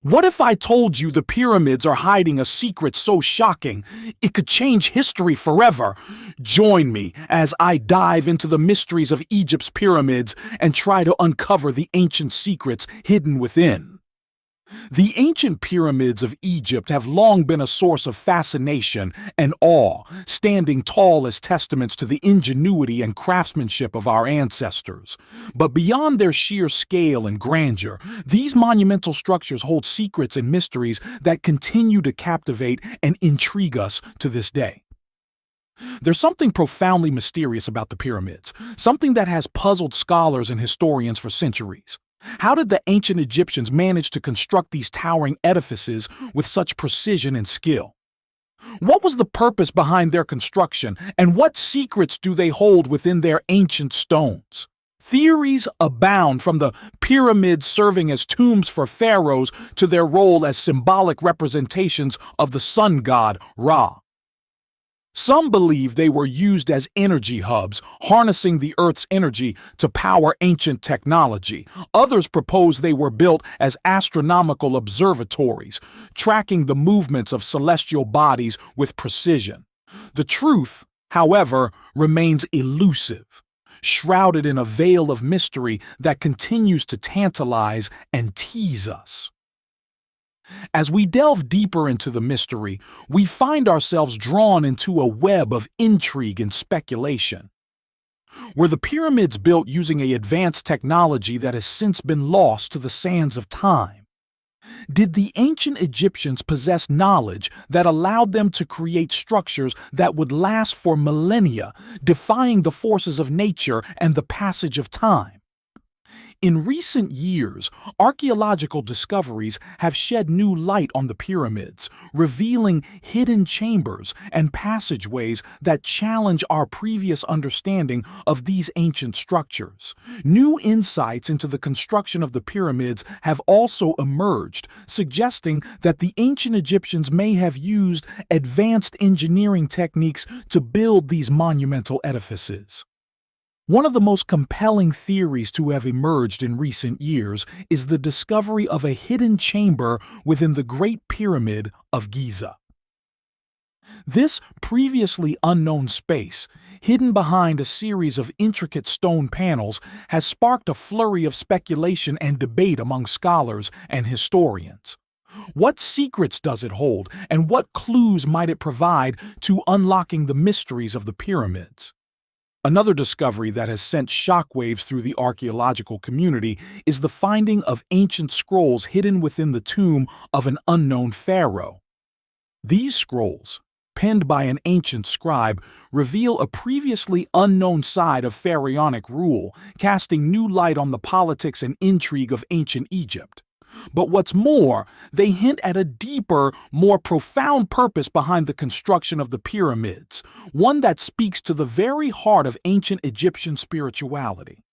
What if I told you the pyramids are hiding a secret so shocking it could change history forever? Join me as I dive into the mysteries of Egypt's pyramids and try to uncover the ancient secrets hidden within. The ancient pyramids of Egypt have long been a source of fascination and awe, standing tall as testaments to the ingenuity and craftsmanship of our ancestors. But beyond their sheer scale and grandeur, these monumental structures hold secrets and mysteries that continue to captivate and intrigue us to this day. There's something profoundly mysterious about the pyramids, something that has puzzled scholars and historians for centuries. How did the ancient Egyptians manage to construct these towering edifices with such precision and skill? What was the purpose behind their construction, and what secrets do they hold within their ancient stones? Theories abound, from the pyramids serving as tombs for pharaohs to their role as symbolic representations of the sun god Ra. Some believe they were used as energy hubs, harnessing the Earth's energy to power ancient technology. Others propose they were built as astronomical observatories, tracking the movements of celestial bodies with precision. The truth, however, remains elusive, shrouded in a veil of mystery that continues to tantalize and tease us. As we delve deeper into the mystery, we find ourselves drawn into a web of intrigue and speculation. Were the pyramids built using an advanced technology that has since been lost to the sands of time? Did the ancient Egyptians possess knowledge that allowed them to create structures that would last for millennia, defying the forces of nature and the passage of time? In recent years, archaeological discoveries have shed new light on the pyramids, revealing hidden chambers and passageways that challenge our previous understanding of these ancient structures. New insights into the construction of the pyramids have also emerged, suggesting that the ancient Egyptians may have used advanced engineering techniques to build these monumental edifices. One of the most compelling theories to have emerged in recent years is the discovery of a hidden chamber within the Great Pyramid of Giza. This previously unknown space, hidden behind a series of intricate stone panels, has sparked a flurry of speculation and debate among scholars and historians. What secrets does it hold, and what clues might it provide to unlocking the mysteries of the pyramids? Another discovery that has sent shockwaves through the archaeological community is the finding of ancient scrolls hidden within the tomb of an unknown pharaoh. These scrolls, penned by an ancient scribe, reveal a previously unknown side of pharaonic rule, casting new light on the politics and intrigue of ancient Egypt. But what's more, they hint at a deeper, more profound purpose behind the construction of the pyramids, one that speaks to the very heart of ancient Egyptian spirituality.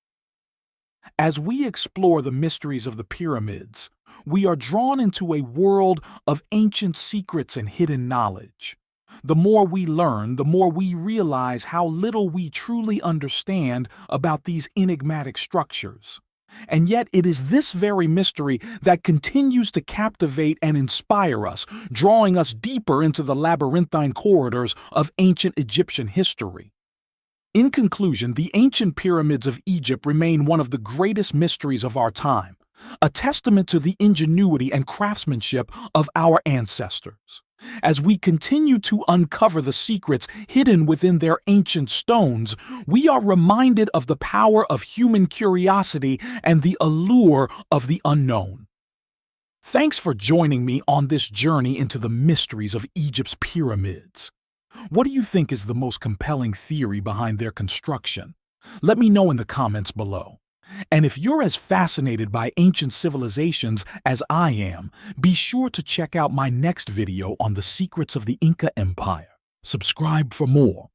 As we explore the mysteries of the pyramids, we are drawn into a world of ancient secrets and hidden knowledge. The more we learn, the more we realize how little we truly understand about these enigmatic structures. And yet it is this very mystery that continues to captivate and inspire us, drawing us deeper into the labyrinthine corridors of ancient Egyptian history. In conclusion, the ancient pyramids of Egypt remain one of the greatest mysteries of our time, a testament to the ingenuity and craftsmanship of our ancestors. As we continue to uncover the secrets hidden within their ancient stones, we are reminded of the power of human curiosity and the allure of the unknown. Thanks for joining me on this journey into the mysteries of Egypt's pyramids. What do you think is the most compelling theory behind their construction? Let me know in the comments below. And if you're as fascinated by ancient civilizations as I am, be sure to check out my next video on the secrets of the Inca Empire. Subscribe for more.